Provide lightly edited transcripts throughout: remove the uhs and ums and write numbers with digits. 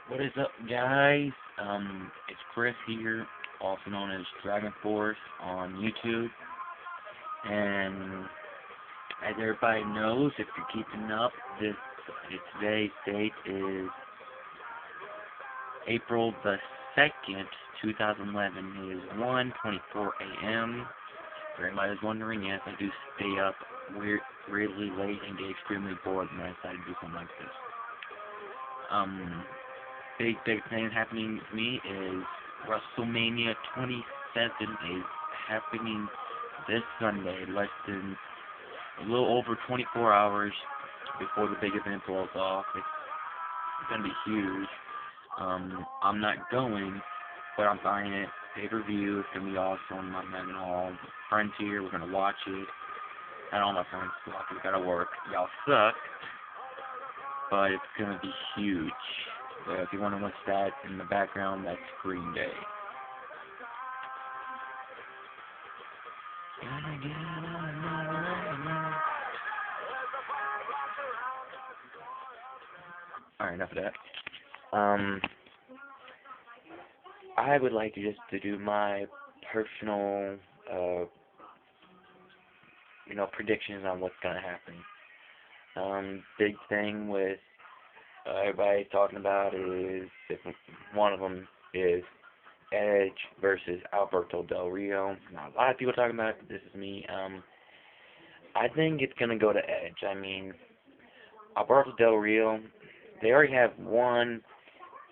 What is up, guys? It's Chris here, also known as Dragon Force on YouTube. And as everybody knows, if you're keeping up, today's date is April the 2nd, 2011. It is 1:24 a.m. For anybody who's wondering, yes, I do stay up weirdly late and get extremely bored when I decide to do something like this. Big thing happening to me is Wrestlemania 27 is happening this Sunday, less than a little over 24 hours before the big event rolls off. It's gonna be huge. I'm not going, but I'm buying it pay-per-view. It's gonna be awesome. I'm having all the friends here. We're gonna watch it. Not all my friends watch it. We gotta work. Y'all suck, but it's gonna be huge. If you want to watch that in the background, that's Green Day. Alright, enough of that. I would like to do my personal, predictions on what's gonna happen. Big thing with everybody's talking about is one of them is Edge versus Alberto Del Rio. Now, a lot of people talking about it. This is me. I think it's gonna go to Edge. I mean, Alberto Del Rio, they already have one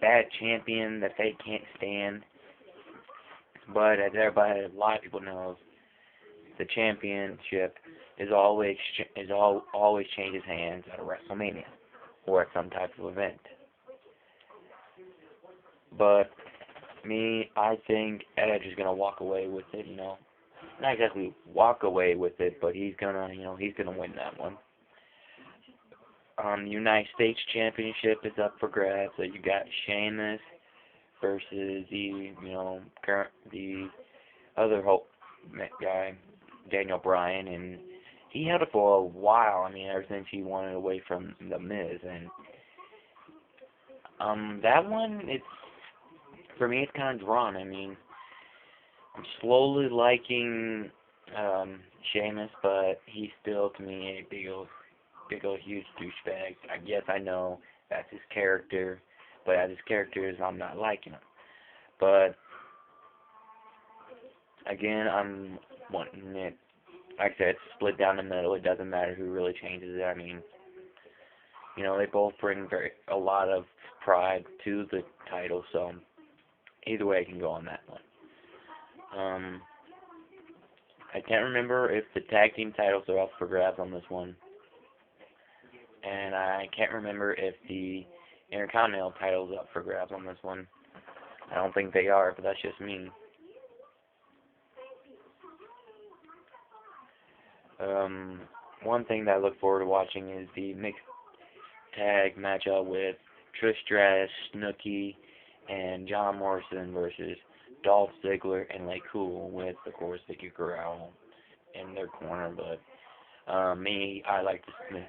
bad champion that they can't stand. But as a lot of people know, the championship always changes hands at a WrestleMania or at some type of event. But me, I think Edge is gonna walk away with it. Not exactly walk away with it, but he's gonna win that one. The United States Championship is up for grabs. So you got Sheamus versus the other guy, Daniel Bryan, and he held it for a while. I mean, ever since he wanted away from the Miz, and that one, for me, it's kind of drawn. I mean, I'm slowly liking Sheamus, but he's still to me a big old huge douchebag. I guess I know that's his character, but as his character is, I'm not liking him. But again, I'm wanting it. Like I said, split down the middle. It doesn't matter who really changes it. I mean, they both bring a lot of pride to the title, so either way I can go on that one. I can't remember if the tag team titles are up for grabs on this one. And I can't remember if the Intercontinental title's up for grabs on this one. I don't think they are, but that's just me. One thing that I look forward to watching is the mixed tag matchup with Trish Stratus, Snooki, and John Morrison versus Dolph Ziggler and Lay Cool with, of course, Vicky Guerrero in their corner. But I like to.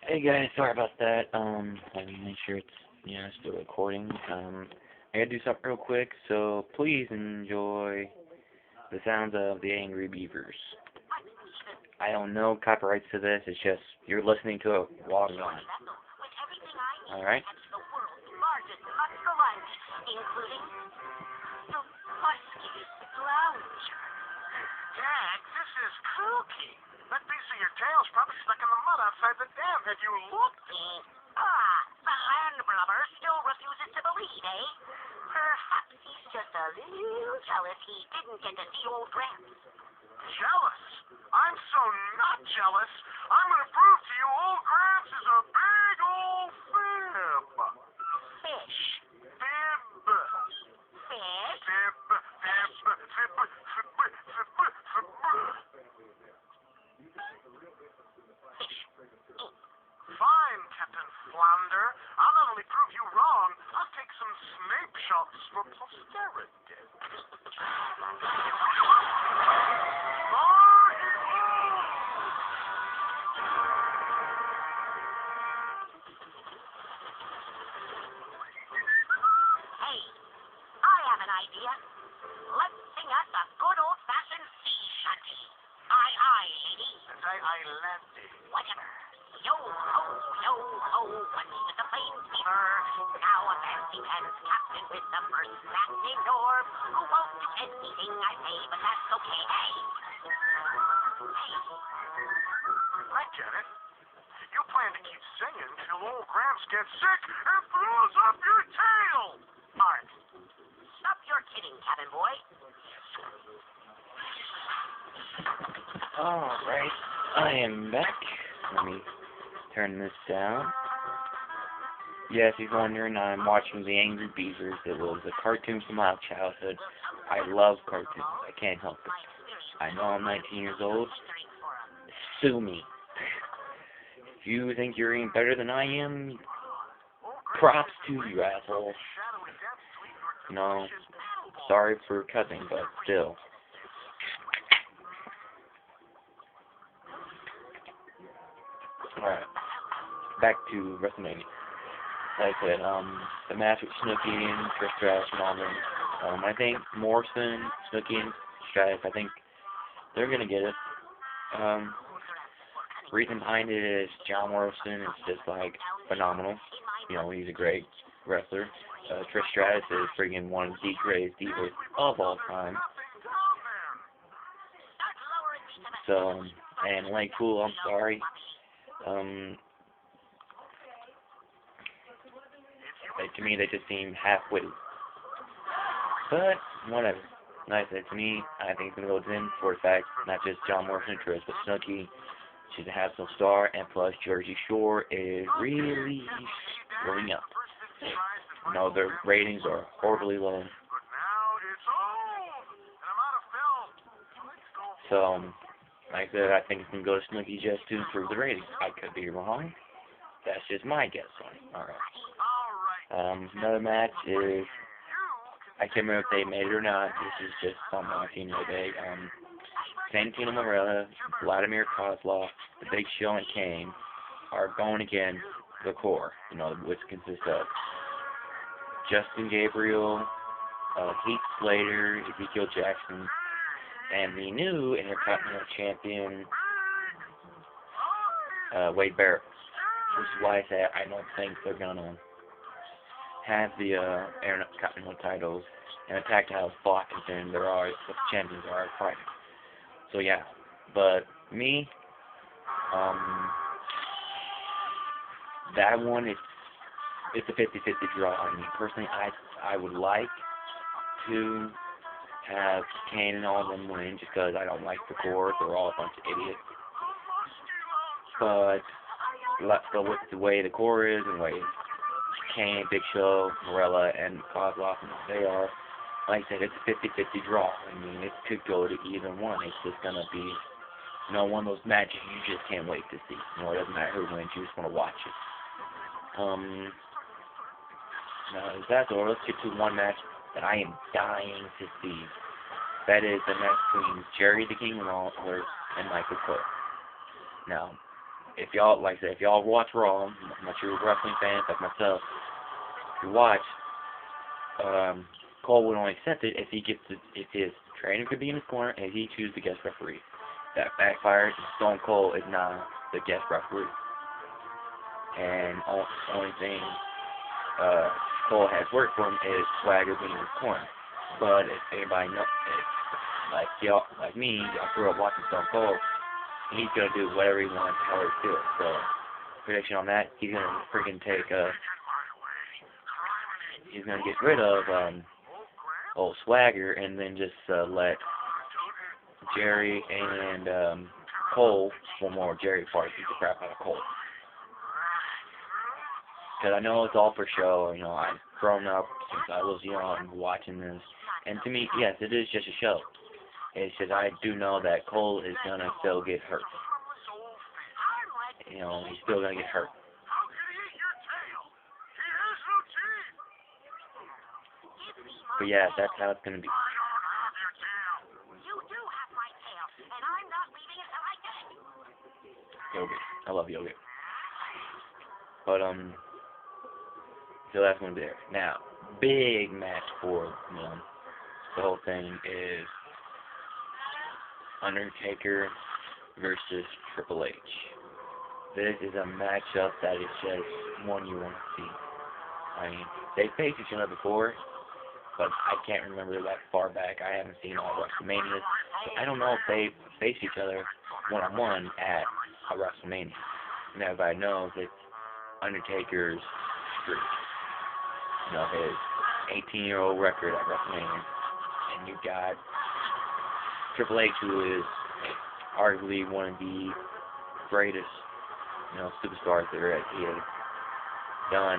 Hey guys, sorry about that. Let me make sure it's still recording. I gotta do something real quick, so please enjoy the sounds of the angry beavers. I don't know copyrights to this. It's just you're listening to a log line. All right. Dad, this is kooky. That piece of your tail's probably stuck in the mud outside the dam. Have you looked? The landlubber still refuses to believe, eh? Perhaps he's just a little jealous he didn't get to see old Gramps. Jealous? I'm so not jealous. I'm going to prove to you old Gramps is a big old fib. Fish. Fib. Fish? Fib. Fine, Captain Flounder. I'll not only prove you wrong, I'll take some snape shots for posterity. Hey, I have an idea. Let's sing us a good old-fashioned sea shanty. Aye, aye, lady. Aye, laddie. Whatever. Yo-ho, what's with the plain fever? Now a fancy pants captain with the first class named Norm, who won't do anything I say, but that's okay. Hey! I get it. You plan to keep singing till old Gramps gets sick and throws up your tail. Mark, stop your kidding, cabin boy. Alright, I am back. Let me turn this down. Yes, he's wondering, I'm watching The Angry Beavers. It was a cartoon from my childhood. I love cartoons. I can't help it. I know I'm 19 years old. Sue me. If you think you're any better than I am, props to you, asshole. No, sorry for cussing, but still. Alright, back to Wrestlemania. Like I said, the match with Snooki and Trish Stratus and all them. I think Morrison, Snooki, and Stratus, I think they're gonna get it. Reason behind it is John Morrison is just like phenomenal. You know, he's a great wrestler. Trish Stratus is freaking one of the greatest divas of all time. So, and Lane Cool, I'm sorry. To me, they just seem half-witted. But, whatever. Like I said, to me, I think it's going to go to them for the fact, not just John Morrison and Trish, but Snooki. She's a hassle star, and plus Jersey Shore is really blowing up. No, their ratings are horribly low. So, like I said, I think it's going to go to Snooki just to improve the ratings. I could be wrong. That's just my guess on it. Alright. Another match is, I can't remember if they made it or not. This is just something I've seen the other day. Santino Marella, Vladimir Kozlov, The Big Show, and Kane are going against the core, you know, which consists of Justin Gabriel, Heath Slater, Ezekiel Jackson, and the new Intercontinental Champion, Wade Barrett. Which is why I say I don't think they're gonna have the Intercontinental titles and a tag title spot, considering the champions are fighting. So yeah, but me, that one it's a 50-50 draw. I mean, personally, I would like to have Kane and all of them win, just because I don't like the core. They're all a bunch of idiots. But with the way the core is, and the way Kane, Big Show, Marella, and Kozlov, they are, like I said, it's a 50-50 draw. I mean, it could go to either one. It's just going to be You know, one of those matches you just can't wait to see. You know, it doesn't matter who wins, you just want to watch it. Now, if that's all, let's get to one match that I am dying to see. That is the match between Jerry the King Lawler and Michael Cole. Now, if y'all, like I said, if y'all watch Raw, I'm not sure wrestling fans like myself, if you watch, Cole would only accept it if if his trainer could be in his corner and he chooses the guest referee. That backfires, and Stone Cold is now the guest referee. And only thing Cole has worked for him is Swagger being in his corner. But if everybody knows, like y'all, like me, I grew up watching Stone Cold, he's gonna do whatever he wants, however he feels. So, prediction on that, he's gonna freaking take he's gonna get rid of old Swagger and then just let Jerry and Cole, one more Jerry part, beat the crap out of Cole. Because I know it's all for show. You know, I've grown up since I was young watching this, and to me, yes, it is just a show. It's just I do know that Cole is gonna still get hurt. You know, he's still gonna get hurt. But yeah, that's how it's gonna be. Yogurt. I love yogurt. But so that's gonna be there. Now, big match for the whole thing is Undertaker versus Triple H. This is a matchup that is just one you want to see. I mean, they faced each other before, but I can't remember that far back. I haven't seen all WrestleMania. So I don't know if they faced each other one-on-one at a WrestleMania. And everybody knows it's Undertaker's streak. You know, his 18-year-old record at WrestleMania. And you've got Triple H, who is arguably one of the greatest, superstars there is. He has done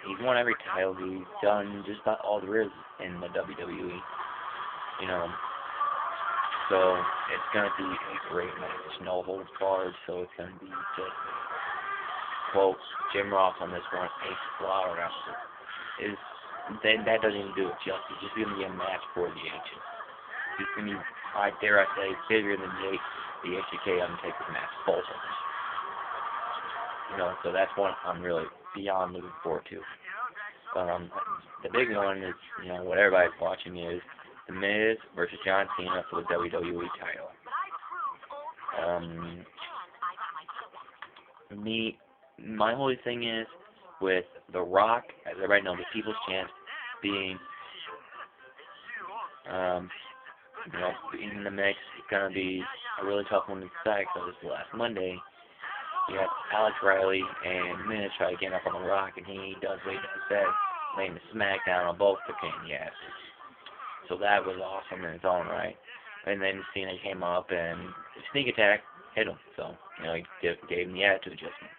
he's won every title. He's done just about all there is in the WWE. So it's gonna be a great match. No holds barred, so it's gonna be just, quote Jim Ross on this one, a slaughterhouse. That doesn't even do it justice. It's just gonna be a match for the ages. It's gonna be, I dare I say, bigger than the HBK Undertaker match, both of them. So that's one I'm really beyond looking forward to. The big one is, what everybody's watching is The Miz versus John Cena for the WWE title. My only thing is, with The Rock, as everybody knows, the People's Champ being, in the mix, it's going to be a really tough one to decide, because this last Monday, you have Alex Riley and Miz try to get up on The Rock, and he does what he said, laying the smackdown on both the King, yes. So that was awesome in its own right. And then Cena came up and sneak attack hit him. So, he gave him the attitude adjustment.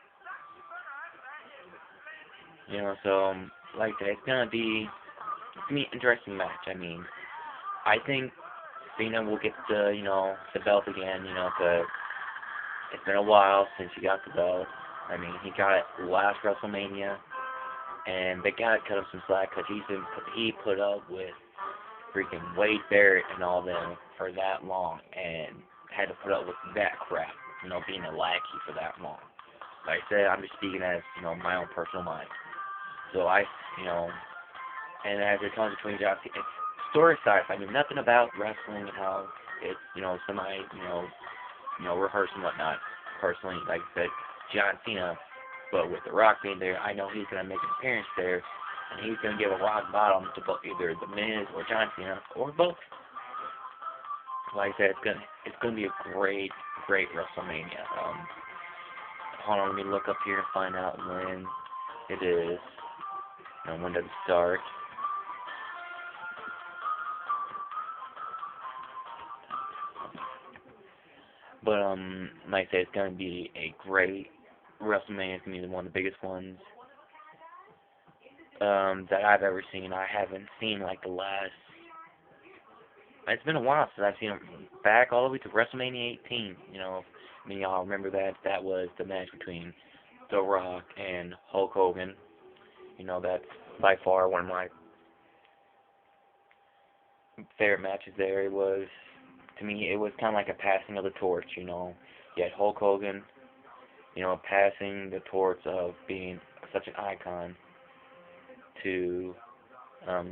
So, like that, it's gonna be an interesting match. I mean, I think Cena will get the belt again, because it's been a while since he got the belt. I mean, he got it last WrestleMania, and they gotta cut him some slack because he put up with freaking Wade Barrett and all them for that long, and had to put up with that crap, being a lackey for that long. Like I said, I'm just speaking as, my own personal mind. So and as it comes between John Cena, it's story side. I mean, nothing about wrestling and how it's, somebody, rehearsing and whatnot. Personally, like I said, John Cena, but with The Rock being there, I know he's going to make an appearance there, and he's going to give a rock bottom to either The Miz or John Cena, or both. Like I said, it's gonna be a great WrestleMania. Hold on, let me look up here and find out when it is. When does it start? But like I said, it's gonna be a great WrestleMania. It's gonna be one of the biggest ones that I've ever seen. I haven't seen like the last It's been a while since I've seen him back all the way to WrestleMania 18. I mean, y'all remember that? That was the match between The Rock and Hulk Hogan. That's by far one of my favorite matches there. To me, it was kind of like a passing of the torch. You had Hulk Hogan, passing the torch of being such an icon to, uh,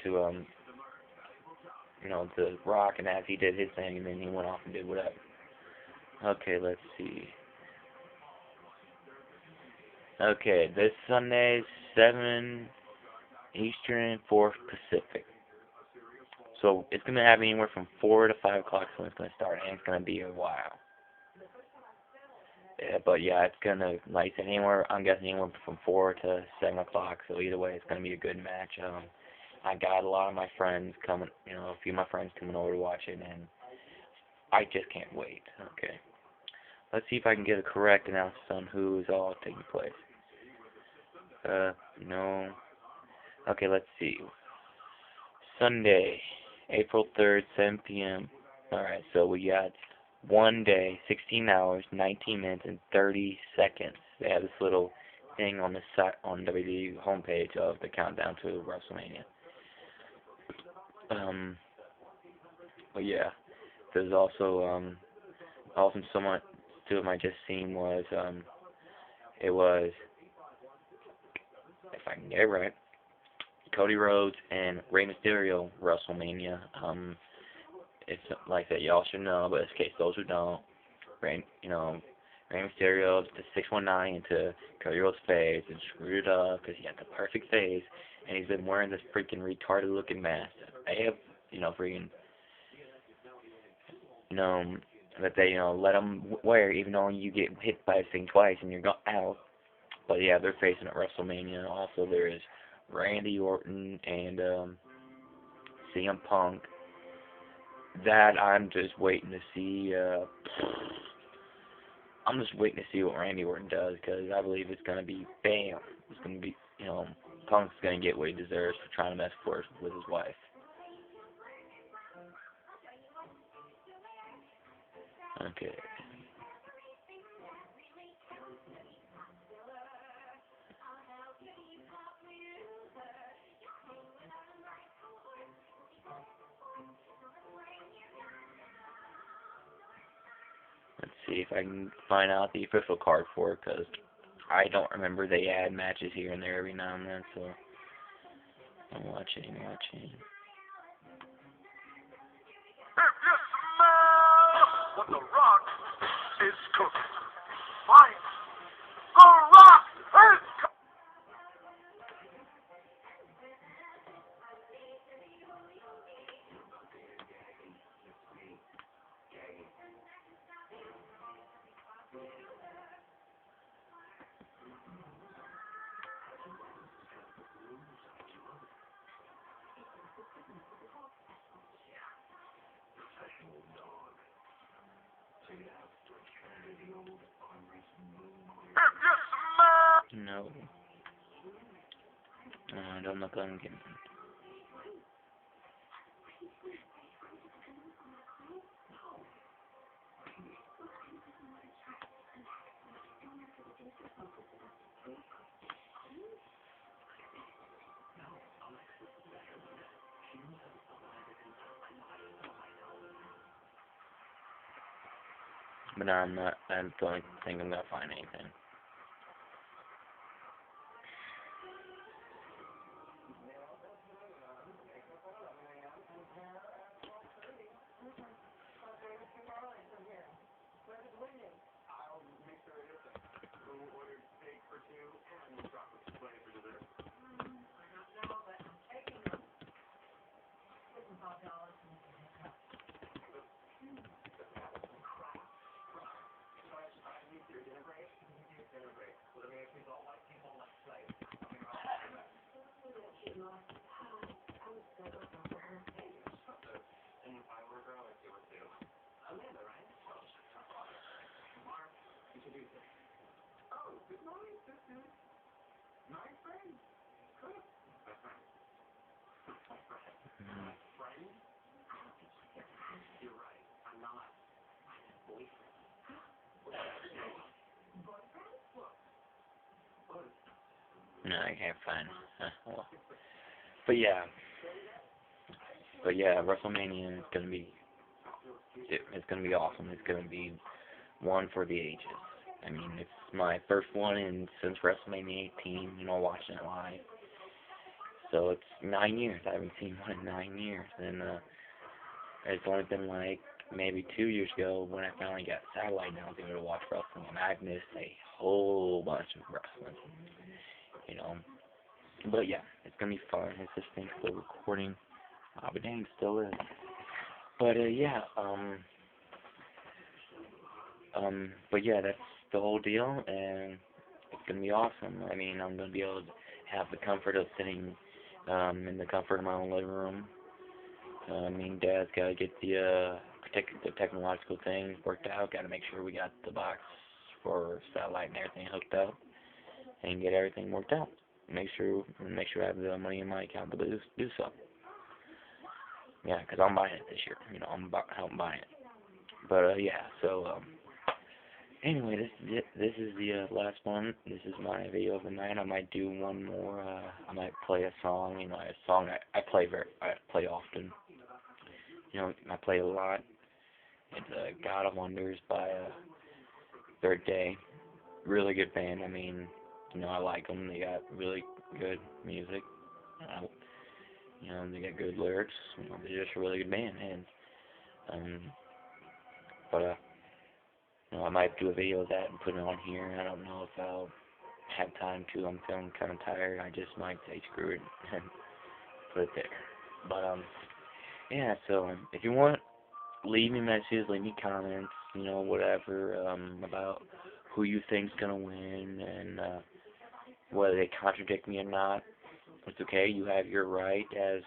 to The Rock, and as he did his thing, and then he went off and did whatever. Okay, let's see. Okay, this Sunday, 7 Eastern, 4 Pacific. So it's going to have anywhere from 4 to 5 o'clock when it's going to start, and it's going to be a while. Yeah, but yeah, it's going to, like I said, I'm guessing anywhere from 4 to 7 o'clock, so either way, it's going to be a good match. I got a lot of my friends coming, a few of my friends coming over to watch it, and I just can't wait. Okay. Let's see if I can get a correct analysis on who is all taking place. No. Okay, let's see. Sunday, April 3rd, 7 p.m. Alright, so we got 1 day, 16 hours, 19 minutes, and 30 seconds. They have this little thing on the site on WWE homepage of the countdown to WrestleMania. But yeah, there's also someone two of them I just seen was it was, if I can get it right, Cody Rhodes and Rey Mysterio WrestleMania. It's like that y'all should know, but in case those who don't, Rey Mysterio the 619 into Cody Rhodes' face and screwed it up because he had the perfect face, and he's been wearing this freaking retarded looking mask. They have freaking that they let him wear even though you get hit by a thing twice and you're out. But yeah, they're facing at WrestleMania. Also, there is Randy Orton and CM Punk. That I'm just waiting to see. I'm just waiting to see what Randy Orton does because I believe it's gonna be bam. It's gonna be Punk's gonna get what he deserves for trying to mess with his wife. Okay. Let's see if I can find out the official card for it, because I don't remember they add matches here and there every now and then, so I'm watching. If you smell what The Rock is cooking, find The Rock is cooking. No. Don't look on again. But I'm not. I don't think I'm gonna find anything. No, I can't find. Well, but yeah, WrestleMania is gonna be. It's gonna be awesome. It's gonna be one for the ages. I mean, it's my first one since WrestleMania 18. Watching it live. So it's 9 years. I haven't seen one in 9 years, and it's only been like maybe 2 years ago when I finally got satellite and I was able to watch wrestling, and I've missed a whole bunch of wrestling. You know, but yeah, it's gonna be fun. It's just thing still recording. But dang, it still is. But but yeah, that's the whole deal, and it's gonna be awesome. I mean, I'm gonna be able to have the comfort of sitting in the comfort of my own living room. I mean, Dad's gotta get the technological things worked out. Gotta make sure we got the box for satellite and everything hooked up, and get everything worked out. Make sure I have the money in my account to do so. Yeah, 'cause I'm buying it this year. I'm helping buy it. But yeah, so anyway, this is the last one. This is my video of the night. I might do one more. I might play a song. A song I play often. I play a lot. It's God of Wonders by Third Day. Really good band. I mean, I like them. They got really good music. They got good lyrics. They're just a really good band. And but I might do a video of that and put it on here. I don't know if I'll have time to. I'm feeling kind of tired. I just might say screw it and put it there. But yeah. So if you want, leave me messages, leave me comments, whatever about who you think's gonna win and whether they contradict me or not. It's okay. You have your right as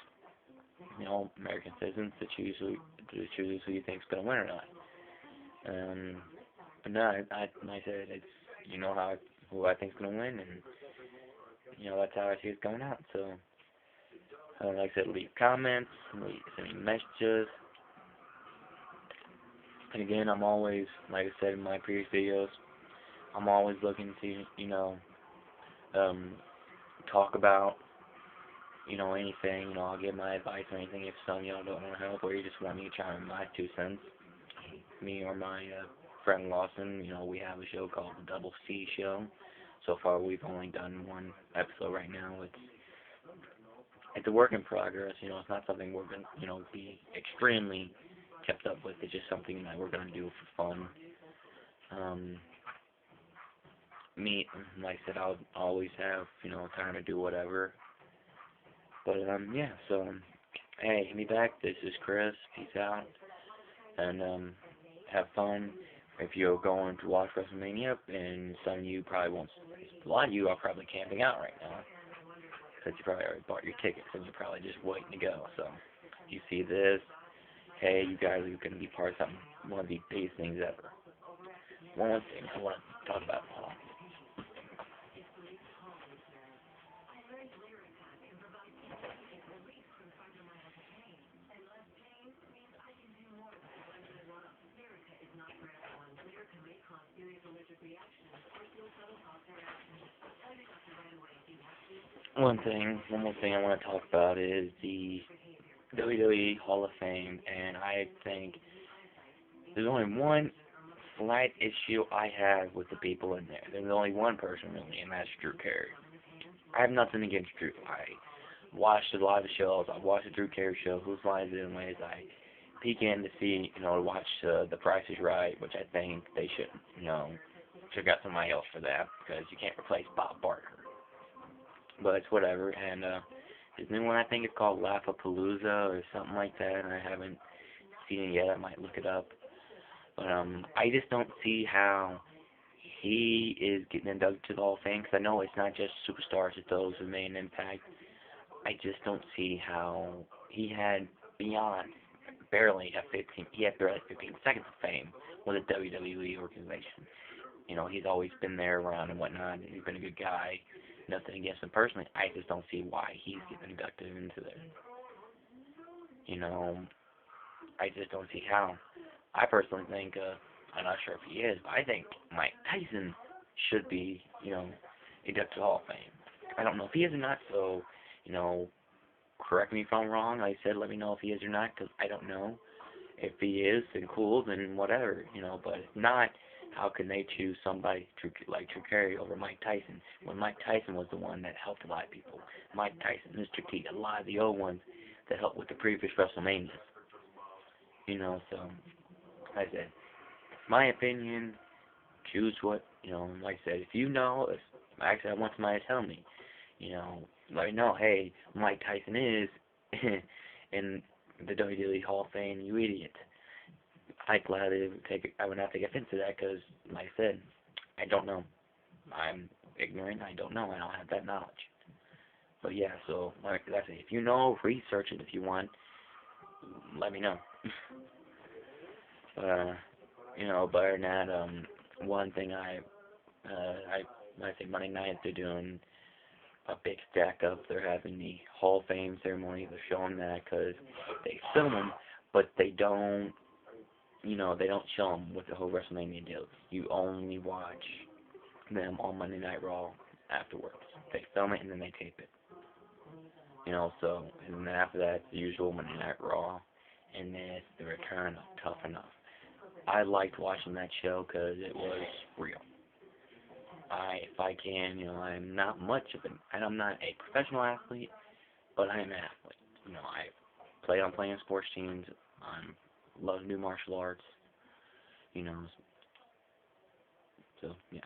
American citizens to choose who you think's gonna win or not. But no, I said it's who I think's gonna win, and that's how I see it going out. So like I said, leave comments, send me messages. And again, I'm always, like I said in my previous videos, I'm always looking to talk about anything. I'll give my advice on anything if some of y'all don't want to help or you just want me to chime in my 2 cents. Me or my friend Lawson, we have a show called the Double C Show. So far, we've only done one episode right now. It's a work in progress. It's not something we're gonna be extremely kept up with. It's just something that we're gonna do for fun. Me, like I said, I'll always have time to do whatever. But yeah. So hey, hit me back. This is Chris. Peace out, and have fun. If you're going to watch WrestleMania, and some of you probably won't, a lot of you are probably camping out right now, because you probably already bought your tickets, and you're probably just waiting to go. So, if you see this, hey, you guys are going to be part of something, one of the biggest things ever. One thing I want to talk about. One more thing I want to talk about is the WWE Hall of Fame, and I think there's only one slight issue I have with the people in there. There's only one person really, and that's Drew Carey. I have nothing against Drew. I watched a lot of shows. I watched the Drew Carey show, Whose Line Is It Anyways. I peek in to see, to watch The Price is Right, which I think they should have got somebody else for that, because you can't replace Bob Barker. But it's whatever, and his new one, I think it's called Laugh-A-Palooza or something like that, and I haven't seen it yet. I might look it up. But I just don't see how he is getting inducted to the Hall of Fame, because I know it's not just superstars, it's those who made an impact. I just don't see how he had barely 15 seconds of fame with a WWE organization. He's always been there around and whatnot, and he's been a good guy. Nothing against him personally. I just don't see why he's getting inducted into there. I just don't see how. I personally think, I'm not sure if he is, but I think Mike Tyson should be, inducted to the Hall of Fame. I don't know if he is or not, so, you know, correct me if I'm wrong. Like I said, let me know if he is or not, because I don't know. If he is, then cool, then whatever, you know, but if not, how can they choose somebody like Drew Carey over Mike Tyson when Mike Tyson was the one that helped a lot of people? Mike Tyson, Mr. T, a lot of the old ones that helped with the previous WrestleMania. You know, so, like I said, my opinion, choose what, you know, like I said, if you know, if actually I want somebody to tell me, you know, let me know, hey, Mike Tyson is in the WWE Hall of Fame, you idiot. I would not take offense to that because, like I said, I don't know. I'm ignorant. I don't know. I don't have that knowledge. But yeah, so like I said, if you know, research it if you want. Let me know. uh, you know, but other than that, one thing I think Monday night they're doing a big stack up. They're having the Hall of Fame ceremony. They're showing that because they film them, but they don't. You know, they don't show them with the whole WrestleMania deal. You only watch them on Monday Night Raw afterwards. They film it and then they tape it. You know, so, and then after that, it's the usual Monday Night Raw, and then it's the return of Tough Enough. I liked watching that show because it was real. If I can, you know, I'm not much of an, and I'm not a professional athlete, but I am an athlete. You know, I play on playing sports teams. I love new martial arts. You know, so yeah.